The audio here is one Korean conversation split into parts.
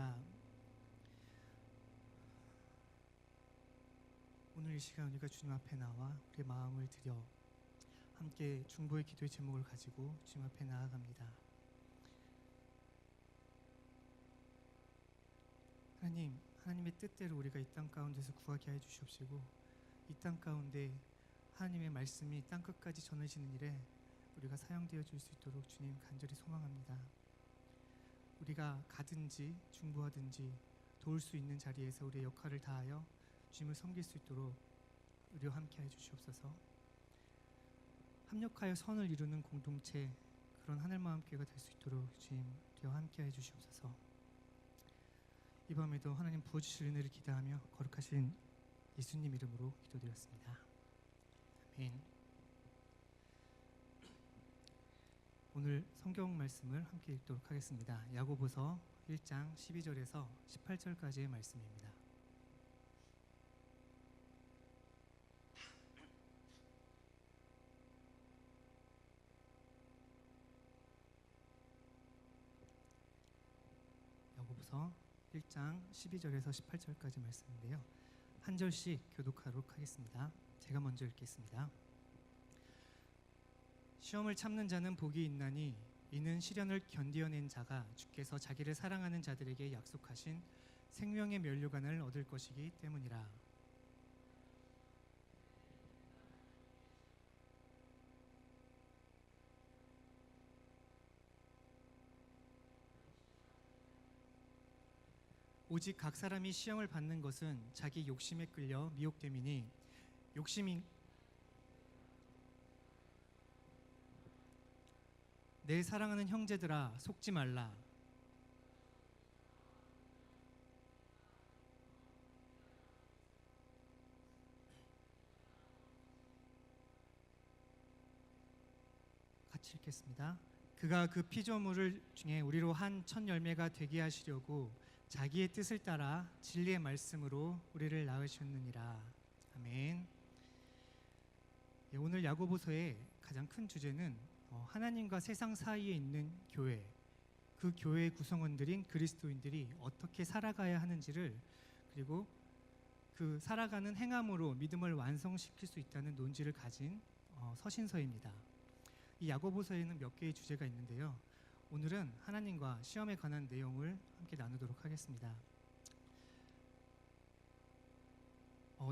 감사합니다. 오늘 이 시간 우리가 주님 앞에 나와 우리의 마음을 드려 함께 중보의 기도의 제목을 가지고 주님 앞에 나아갑니다. 하나님의 뜻대로 우리가 이 땅 가운데서 구하게 해 주시옵시고, 이 땅 가운데 하나님의 말씀이 땅 끝까지 전해지는 일에 우리가 사용되어 줄 수 있도록 주님 간절히 소망합니다. 우리가 가든지 중보하든지 도울 수 있는 자리에서 우리의 역할을 다하여 주님을 섬길 수 있도록 우리와 함께 해 주시옵소서. 합력하여 선을 이루는 공동체, 그런 하늘마음교회가 될 수 있도록 주님 우리와 함께 해 주시옵소서. 이 밤에도 하나님 부어주실 은혜를 기대하며 거룩하신 예수님 이름으로 기도드렸습니다. 아멘. 오늘 성경 말씀을 함께 읽도록 하겠습니다. 야고보서 1장 12절에서 18절까지의 말씀입니다. 야고보서 1장 12절에서 18절까지 말씀인데요, 한 절씩 교독하도록 하겠습니다. 제가 먼저 읽겠습니다. 시험을 참는 자는 복이 있나니 이는 시련을 견디어낸 자가 주께서 자기를 사랑하는 자들에게 약속하신 생명의 면류관을 얻을 것이기 때문이라. 오직 각 사람이 시험을 받는 것은 자기 욕심에 끌려 미혹됨이니 욕심이 내 사랑하는 형제들아 속지 말라. 같이 읽겠습니다. 그가 그 피조물을 중에 우리로 한 첫 열매가 되게 하시려고 자기의 뜻을 따라 진리의 말씀으로 우리를 낳으셨느니라. 아멘. 오늘 야고보서의 가장 큰 주제는 하나님과 세상 사이에 있는 교회, 그 교회의 구성원들인 그리스도인들이 어떻게 살아가야 하는지를, 그리고 그 살아가는 행함으로 믿음을 완성시킬 수 있다는 논지를 가진 서신서입니다. 이 야고보서에는 몇 개의 주제가 있는데요, 오늘은 하나님과 시험에 관한 내용을 함께 나누도록 하겠습니다.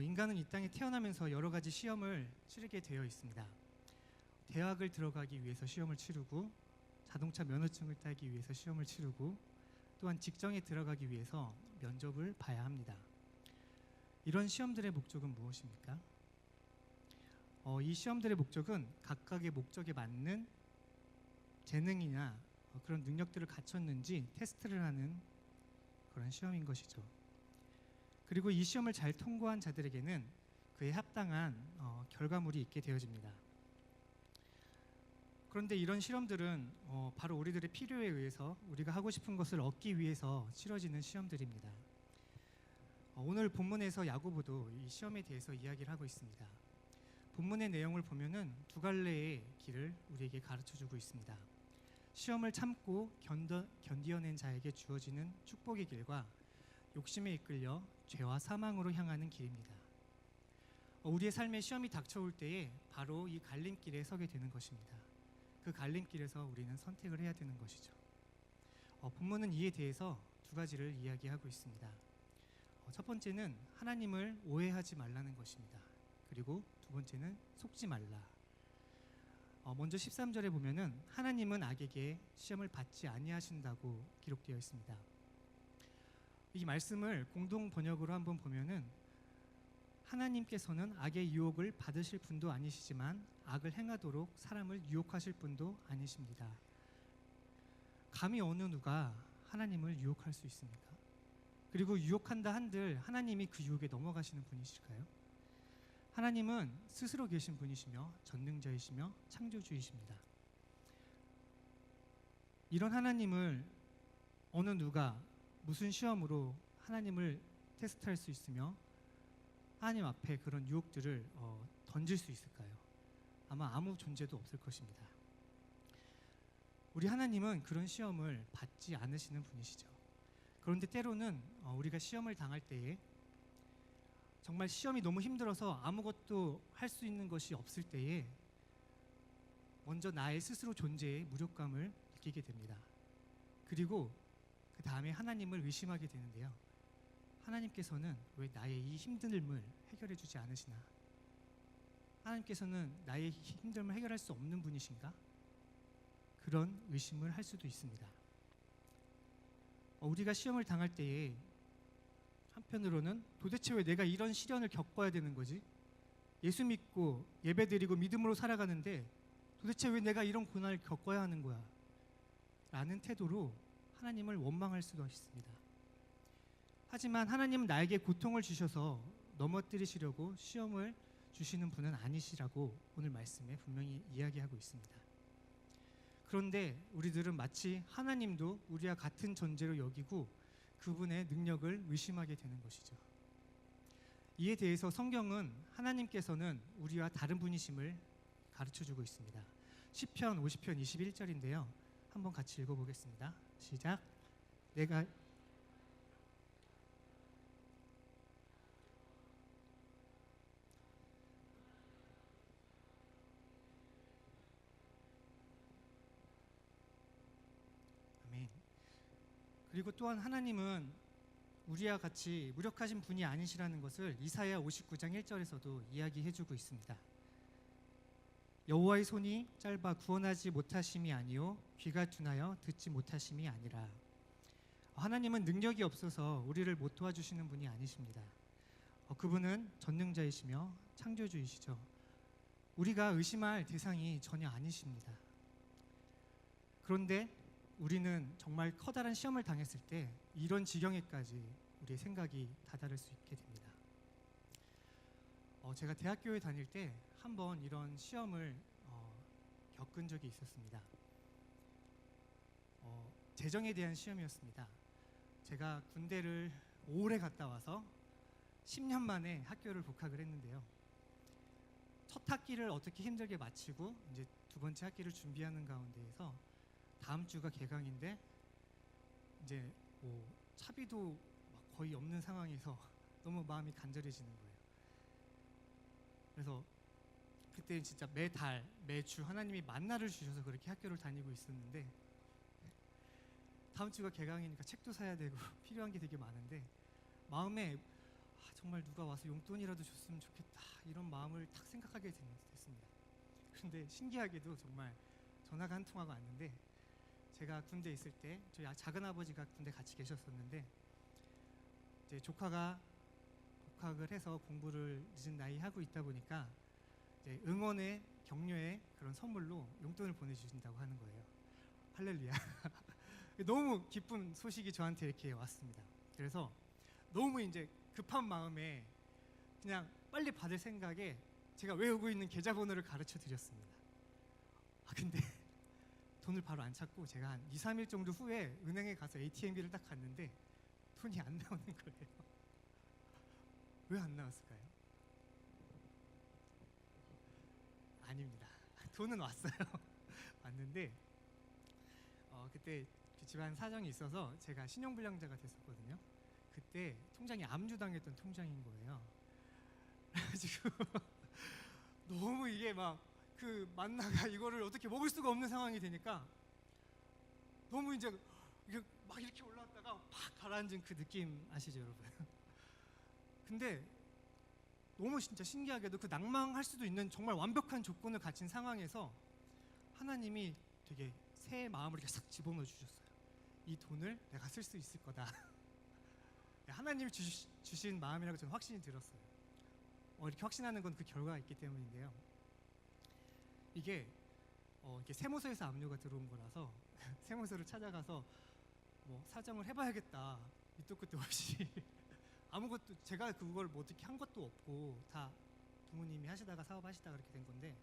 인간은 이 땅에 태어나면서 여러 가지 시험을 치르게 되어 있습니다. 대학을 들어가기 위해서 시험을 치르고, 자동차 면허증을 따기 위해서 시험을 치르고, 또한 직장에 들어가기 위해서 면접을 봐야 합니다. 이런 시험들의 목적은 무엇입니까? 이 시험들의 목적은 각각의 목적에 맞는 재능이나 그런 능력들을 갖췄는지 테스트를 하는 그런 시험인 것이죠. 그리고 이 시험을 잘 통과한 자들에게는 그에 합당한 결과물이 있게 되어집니다. 그런데 이런 실험들은 바로 우리들의 필요에 의해서 우리가 하고 싶은 것을 얻기 위해서 치러지는 시험들입니다. 오늘 본문에서 야고보도 이 시험에 대해서 이야기를 하고 있습니다. 본문의 내용을 보면은 두 갈래의 길을 우리에게 가르쳐주고 있습니다. 시험을 참고 견디어낸 자에게 주어지는 축복의 길과 욕심에 이끌려 죄와 사망으로 향하는 길입니다. 우리의 삶에 시험이 닥쳐올 때에 바로 이 갈림길에 서게 되는 것입니다. 그 갈림길에서 우리는 선택을 해야 되는 것이죠. 본문은 이에 대해서 두 가지를 이야기하고 있습니다. 첫 번째는 하나님을 오해하지 말라는 것입니다. 그리고 두 번째는 속지 말라. 먼저 13절에 보면은 하나님은 악에게 시험을 받지 아니하신다고 기록되어 있습니다. 이 말씀을 공동 번역으로 한번 보면은 하나님께서는 악의 유혹을 받으실 분도 아니시지만 악을 행하도록 사람을 유혹하실 분도 아니십니다. 감히 어느 누가 하나님을 유혹할 수 있습니까? 그리고 유혹한다 한들 하나님이 그 유혹에 넘어가시는 분이실까요? 하나님은 스스로 계신 분이시며 전능자이시며 창조주이십니다. 이런 하나님을 어느 누가 무슨 시험으로 하나님을 테스트할 수 있으며 하나님 앞에 그런 유혹들을 던질 수 있을까요? 아마 아무 존재도 없을 것입니다. 우리 하나님은 그런 시험을 받지 않으시는 분이시죠. 그런데 때로는 우리가 시험을 당할 때에 정말 시험이 너무 힘들어서 아무것도 할 수 있는 것이 없을 때에 먼저 나의 스스로 존재에 무력감을 느끼게 됩니다. 그리고 그 다음에 하나님을 의심하게 되는데요. 하나님께서는 왜 나의 이 힘듦을 해결해 주지 않으시나? 하나님께서는 나의 힘듦을 해결할 수 없는 분이신가? 그런 의심을 할 수도 있습니다. 우리가 시험을 당할 때에 한편으로는 도대체 왜 내가 이런 시련을 겪어야 되는 거지? 예수 믿고 예배드리고 믿음으로 살아가는데 도대체 왜 내가 이런 고난을 겪어야 하는 거야? 라는 태도로 하나님을 원망할 수도 있습니다. 하지만 하나님은 나에게 고통을 주셔서 넘어뜨리시려고 시험을 주시는 분은 아니시라고 오늘 말씀에 분명히 이야기하고 있습니다. 그런데 우리들은 마치 하나님도 우리와 같은 존재로 여기고 그분의 능력을 의심하게 되는 것이죠. 이에 대해서 성경은 하나님께서는 우리와 다른 분이심을 가르쳐주고 있습니다. 시편 50편 21절인데요. 한번 같이 읽어보겠습니다. 시작. 내가 아멘. 그리고 또한 하나님은 우리와 같이 무력하신 분이 아니시라는 것을 이사야 59장 1절에서도 이야기해주고 있습니다. 여호와의 손이 짧아 구원하지 못하심이 아니요 귀가 둔하여 듣지 못하심이 아니라. 하나님은 능력이 없어서 우리를 못 도와주시는 분이 아니십니다. 그분은 전능자이시며 창조주이시죠. 우리가 의심할 대상이 전혀 아니십니다. 그런데 우리는 정말 커다란 시험을 당했을 때 이런 지경에까지 우리의 생각이 다다를 수 있게 됩니다. 제가 대학교에 다닐 때 한번 이런 시험을 겪은 적이 있었습니다. 재정에 대한 시험이었습니다. 제가 군대를 오래 갔다 와서 10년 만에 학교를 복학을 했는데요. 첫 학기를 어떻게 힘들게 마치고 이제 두 번째 학기를 준비하는 가운데에서 다음 주가 개강인데 이제 차비도 거의 없는 상황에서 너무 마음이 간절해지는 거예요. 그래서 그때 진짜 매주 하나님이 만나를 주셔서 그렇게 학교를 다니고 있었는데 다음 주가 개강이니까 책도 사야 되고 필요한 게 되게 많은데 마음에 정말 누가 와서 용돈이라도 줬으면 좋겠다 이런 마음을 딱 생각하게 됐습니다. 그런데 신기하게도 정말 전화가 한 통화가 왔는데 제가 군대에 있을 때 저희 작은 아버지가 군대 같이 계셨었는데 이제 조카가 복학을 해서 공부를 늦은 나이 하고 있다 보니까 이제 응원의 격려의 그런 선물로 용돈을 보내주신다고 하는 거예요. 할렐루야. 너무 기쁜 소식이 저한테 이렇게 왔습니다. 그래서 너무 이제 급한 마음에 그냥 빨리 받을 생각에 제가 외우고 있는 계좌번호를 가르쳐 드렸습니다. 근데 돈을 바로 안 찾고 제가 한 2, 3일 정도 후에 은행에 가서 ATM기를 딱 갔는데 돈이 안 나오는 거예요. 왜 안 나왔을까요? 아닙니다. 돈은 왔어요. 왔는데 그때 집안 사정이 있어서 제가 신용불량자가 됐었거든요. 그때 통장이 압류당했던 통장인 거예요. 그래가지고 너무 이게 막 그 만나가 이거를 어떻게 먹을 수가 없는 상황이 되니까 너무 이제 막 이렇게 올라왔다가 팍 가라앉은 그 느낌 아시죠, 여러분? 근데 너무 진짜 신기하게도 그 낭망할 수도 있는 정말 완벽한 조건을 갖춘 상황에서 하나님이 되게 새 마음을 이렇게 싹 집어넣어 주셨어요. 이 돈을 내가 쓸 수 있을 거다. 하나님이 주신 마음이라고 저는 확신이 들었어요. 이렇게 확신하는 건 그 결과가 있기 때문인데요. 이게 세무서에서 압류가 들어온 거라서 세무서를 찾아가서 뭐 사정을 해봐야겠다. 밑도 끝도 없이 아무것도 제가 그걸 뭐 어떻게 한 것도 없고 다 부모님이 하시다가 사업하시다가 그렇게 된 건데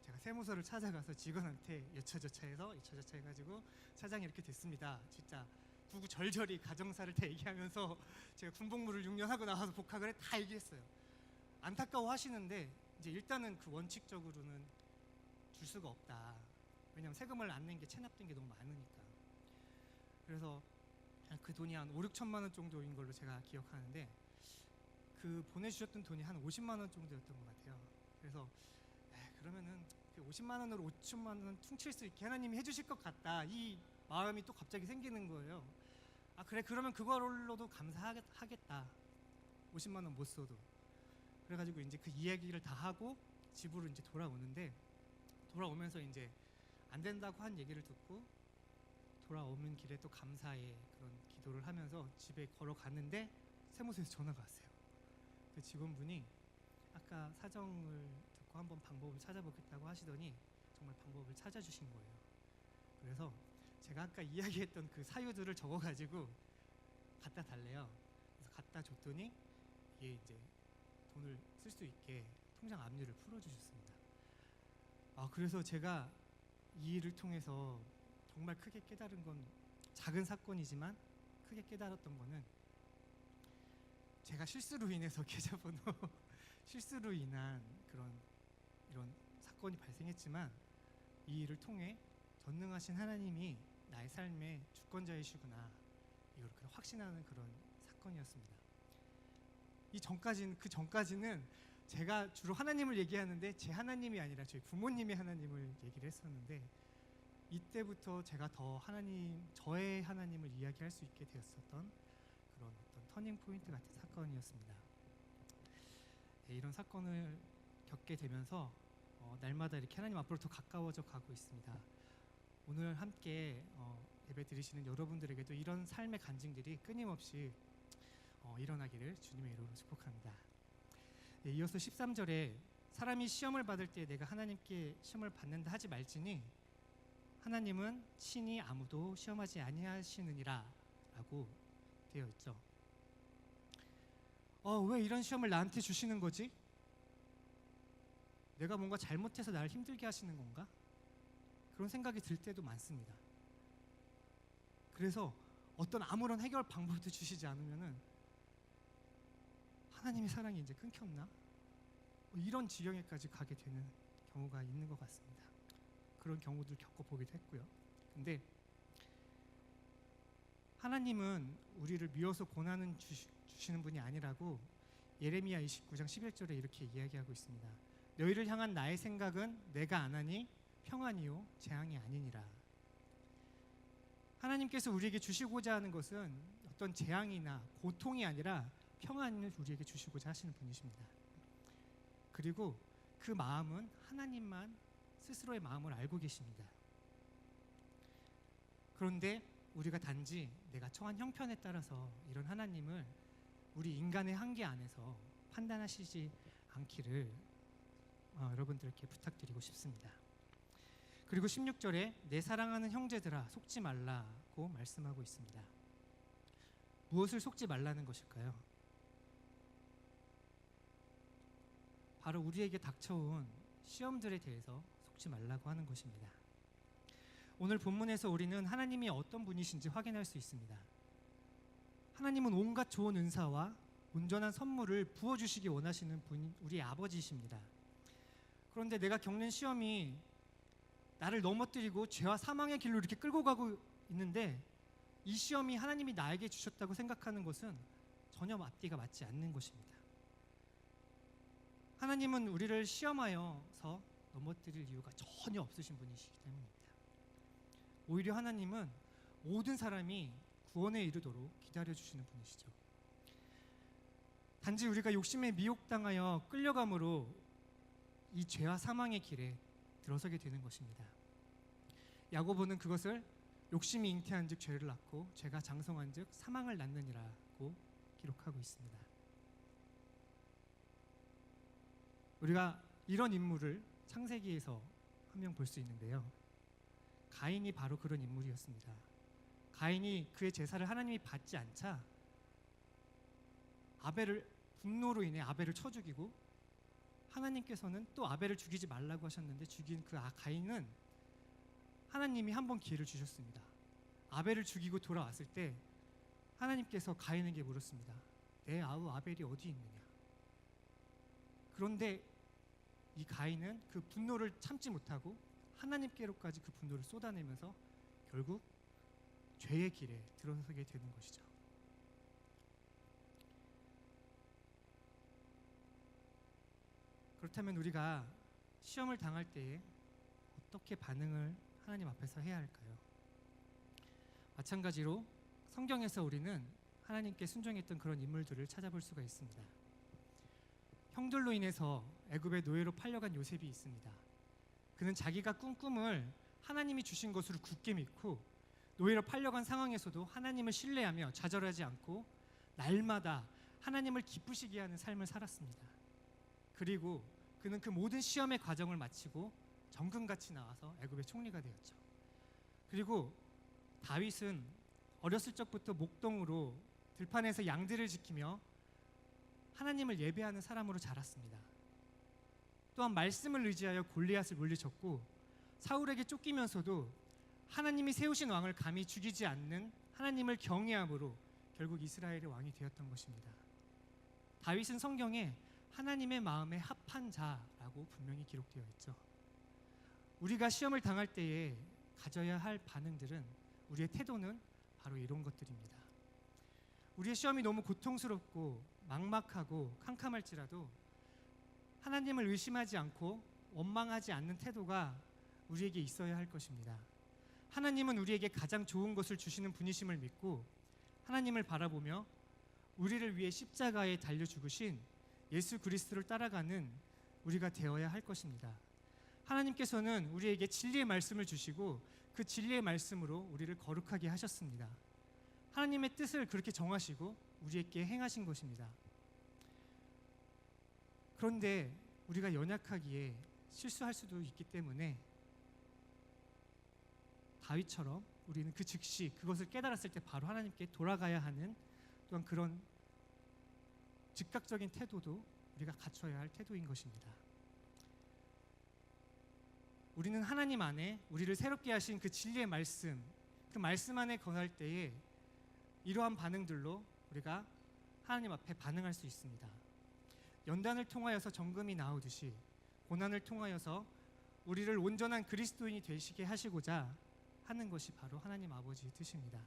제가 세무서를 찾아가서 직원한테 여차저차해서 이차저차 해가지고 사장이 이렇게 됐습니다. 진짜 구구절절히 가정사를 다 얘기하면서 제가 군복무를 6년 하고 나와서 복학을 해 다 얘기했어요. 안타까워 하시는데 이제 일단은 그 원칙적으로는 줄 수가 없다. 왜냐면 세금을 안 낸 게 체납된 게 너무 많으니까. 그래서 그 돈이 한 5, 6천만 원 정도인 걸로 제가 기억하는데 그 보내주셨던 돈이 한 50만 원 정도였던 것 같아요. 그래서 그러면은 그 50만 원으로 5천만 원 퉁칠 수 있게 하나님이 해주실 것 같다, 이 마음이 또 갑자기 생기는 거예요. 아 그래, 그러면 그걸로도 감사하겠다. 50만 원 못 써도. 그래가지고 이제 그 이야기를 다 하고 집으로 이제 돌아오는데, 돌아오면서 이제 안 된다고 한 얘기를 듣고 돌아오는 길에 또 감사의 그런 기도를 하면서 집에 걸어갔는데 세무서에서 전화가 왔어요. 그 직원분이 아까 사정을 듣고 한번 방법을 찾아보겠다고 하시더니 정말 방법을 찾아주신 거예요. 그래서 제가 아까 이야기했던 그 사유들을 적어가지고 갖다 달래요. 그래서 갖다 줬더니 이게 이제 돈을 쓸 수 있게 통장 압류를 풀어주셨습니다. 그래서 제가 이 일을 통해서 정말 크게 깨달은 건, 작은 사건이지만 크게 깨달았던 거는, 제가 실수로 인해서 계좌번호 실수로 인한 이런 사건이 발생했지만 이 일을 통해 전능하신 하나님이 나의 삶의 주권자이시구나, 이걸 확신하는 그런 사건이었습니다. 그 전까지는 제가 주로 하나님을 얘기하는데 제 하나님이 아니라 저희 부모님의 하나님을 얘기를 했었는데, 이때부터 제가 더 저의 하나님을 이야기할 수 있게 되었었던 그런 어떤 터닝 포인트 같은 사건이었습니다. 이런 사건을 겪게 되면서 날마다 이렇게 하나님 앞으로 더 가까워져 가고 있습니다. 오늘 함께 예배 드리시는 여러분들에게도 이런 삶의 간증들이 끊임없이 일어나기를 주님의 이름으로 축복합니다. 이어서 13절에 사람이 시험을 받을 때 내가 하나님께 시험을 받는다 하지 말지니 하나님은 친히 아무도 시험하지 아니하시느니라 라고 되어 있죠. 왜 이런 시험을 나한테 주시는 거지? 내가 뭔가 잘못해서 나를 힘들게 하시는 건가? 그런 생각이 들 때도 많습니다. 그래서 아무런 해결 방법도 주시지 않으면은 하나님의 사랑이 이제 끊겼나? 이런 지경에까지 가게 되는 경우가 있는 것 같습니다. 그런 경우들 겪어보기도 했고요. 근데 하나님은 우리를 미워서 고난은 주시는 분이 아니라고 예레미야 29장 11절에 이렇게 이야기하고 있습니다. 너희를 향한 나의 생각은 내가 안 하니 평안이요 재앙이 아니니라. 하나님께서 우리에게 주시고자 하는 것은 어떤 재앙이나 고통이 아니라 평안을 우리에게 주시고자 하시는 분이십니다. 그리고 그 마음은 하나님만 스스로의 마음을 알고 계십니다. 그런데 우리가 단지 내가 처한 형편에 따라서 이런 하나님을 우리 인간의 한계 안에서 판단하시지 않기를 여러분들께 부탁드리고 싶습니다. 그리고 16절에 내 사랑하는 형제들아 속지 말라고 말씀하고 있습니다. 무엇을 속지 말라는 것일까요? 바로 우리에게 닥쳐온 시험들에 대해서 속지 말라고 하는 것입니다. 오늘 본문에서 우리는 하나님이 어떤 분이신지 확인할 수 있습니다. 하나님은 온갖 좋은 은사와 온전한 선물을 부어주시기 원하시는 분이 우리 아버지이십니다. 그런데 내가 겪는 시험이 나를 넘어뜨리고 죄와 사망의 길로 이렇게 끌고 가고 있는데, 이 시험이 하나님이 나에게 주셨다고 생각하는 것은 전혀 앞뒤가 맞지 않는 것입니다. 하나님은 우리를 시험하여서 넘어뜨릴 이유가 전혀 없으신 분이시기 때문입니다. 오히려 하나님은 모든 사람이 구원에 이르도록 기다려주시는 분이시죠. 단지 우리가 욕심에 미혹당하여 끌려감으로 이 죄와 사망의 길에 들어서게 되는 것입니다. 야고보는 그것을 욕심이 잉태한 즉 죄를 낳고 죄가 장성한 즉 사망을 낳느니라고 기록하고 있습니다. 우리가 이런 인물을 창세기에서 한 명 볼 수 있는데요. 가인이 바로 그런 인물이었습니다. 가인이 그의 제사를 하나님이 받지 않자 분노로 인해 아벨을 쳐 죽이고, 하나님께서는 또 아벨을 죽이지 말라고 하셨는데 죽인 그 가인은 하나님이 한 번 기회를 주셨습니다. 아벨을 죽이고 돌아왔을 때 하나님께서 가인에게 물었습니다. 내 아우 아벨이 어디 있느냐? 그런데 이 가인은 그 분노를 참지 못하고 하나님께로까지 그 분노를 쏟아내면서 결국 죄의 길에 들어서게 되는 것이죠. 그렇다면 우리가 시험을 당할 때에 어떻게 반응을 하나님 앞에서 해야 할까요? 마찬가지로 성경에서 우리는 하나님께 순종했던 그런 인물들을 찾아볼 수가 있습니다. 형들로 인해서 애굽의 노예로 팔려간 요셉이 있습니다. 그는 자기가 꾼 꿈을 하나님이 주신 것으로 굳게 믿고 노예로 팔려간 상황에서도 하나님을 신뢰하며 좌절하지 않고 날마다 하나님을 기쁘시게 하는 삶을 살았습니다. 그리고 그는 그 모든 시험의 과정을 마치고 정금같이 나와서 애굽의 총리가 되었죠. 그리고 다윗은 어렸을 적부터 목동으로 들판에서 양들을 지키며 하나님을 예배하는 사람으로 자랐습니다. 또한 말씀을 의지하여 골리앗을 물리쳤고 사울에게 쫓기면서도 하나님이 세우신 왕을 감히 죽이지 않는 하나님을 경외함으로 결국 이스라엘의 왕이 되었던 것입니다. 다윗은 성경에 하나님의 마음에 합한 자라고 분명히 기록되어 있죠. 우리가 시험을 당할 때에 가져야 할 반응들은, 우리의 태도는 바로 이런 것들입니다. 우리의 시험이 너무 고통스럽고 막막하고 캄캄할지라도 하나님을 의심하지 않고 원망하지 않는 태도가 우리에게 있어야 할 것입니다. 하나님은 우리에게 가장 좋은 것을 주시는 분이심을 믿고 하나님을 바라보며 우리를 위해 십자가에 달려 죽으신 예수 그리스도를 따라가는 우리가 되어야 할 것입니다. 하나님께서는 우리에게 진리의 말씀을 주시고 그 진리의 말씀으로 우리를 거룩하게 하셨습니다. 하나님의 뜻을 그렇게 정하시고 우리에게 행하신 것입니다. 그런데 우리가 연약하기에 실수할 수도 있기 때문에 다윗처럼 우리는 그 즉시 그것을 깨달았을 때 바로 하나님께 돌아가야 하는, 또한 그런 즉각적인 태도도 우리가 갖춰야 할 태도인 것입니다. 우리는 하나님 안에 우리를 새롭게 하신 그 진리의 말씀, 그 말씀 안에 거할 때에 이러한 반응들로 우리가 하나님 앞에 반응할 수 있습니다. 연단을 통하여서 정금이 나오듯이 고난을 통하여서 우리를 온전한 그리스도인이 되시게 하시고자 하는 것이 바로 하나님 아버지의 뜻입니다.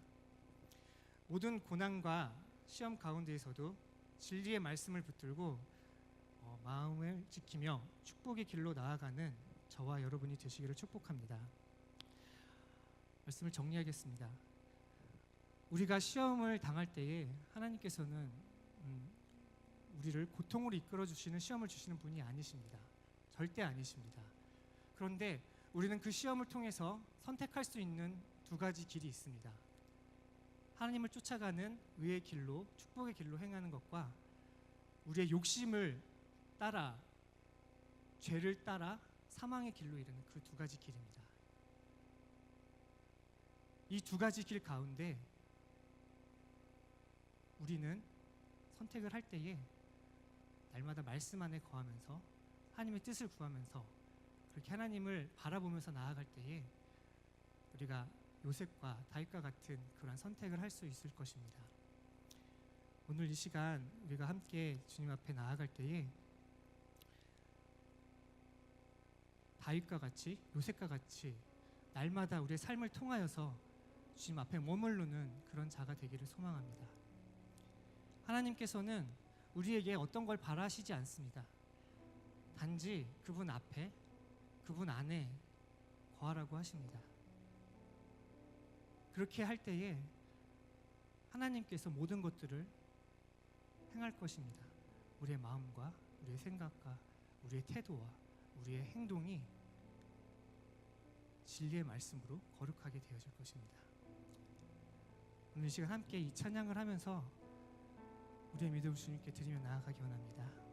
모든 고난과 시험 가운데에서도 진리의 말씀을 붙들고 마음을 지키며 축복의 길로 나아가는 저와 여러분이 되시기를 축복합니다. 말씀을 정리하겠습니다. 우리가 시험을 당할 때에 하나님께서는 우리를 고통으로 이끌어 주시는, 시험을 주시는 분이 아니십니다. 절대 아니십니다. 그런데 우리는 그 시험을 통해서 선택할 수 있는 두 가지 길이 있습니다. 하나님을 쫓아가는 의의 길로, 축복의 길로 행하는 것과 우리의 욕심을 따라, 죄를 따라 사망의 길로 이르는 그 두 가지 길입니다. 이 두 가지 길 가운데 우리는 선택을 할 때에 날마다 말씀 안에 거하면서 하나님의 뜻을 구하면서 그렇게 하나님을 바라보면서 나아갈 때에 우리가 요셉과 다윗과 같은 그런 선택을 할 수 있을 것입니다. 오늘 이 시간 우리가 함께 주님 앞에 나아갈 때에 다윗과 같이, 요셉과 같이 날마다 우리의 삶을 통하여서 주님 앞에 머무르는 그런 자가 되기를 소망합니다. 하나님께서는 우리에게 어떤 걸 바라시지 않습니다. 단지 그분 앞에, 그분 안에 거하라고 하십니다. 그렇게 할 때에 하나님께서 모든 것들을 행할 것입니다. 우리의 마음과 우리의 생각과 우리의 태도와 우리의 행동이 진리의 말씀으로 거룩하게 되어질 것입니다. 오늘 이 시간 함께 이 찬양을 하면서 우리의 믿음을 주님께 드리며 나아가기 원합니다.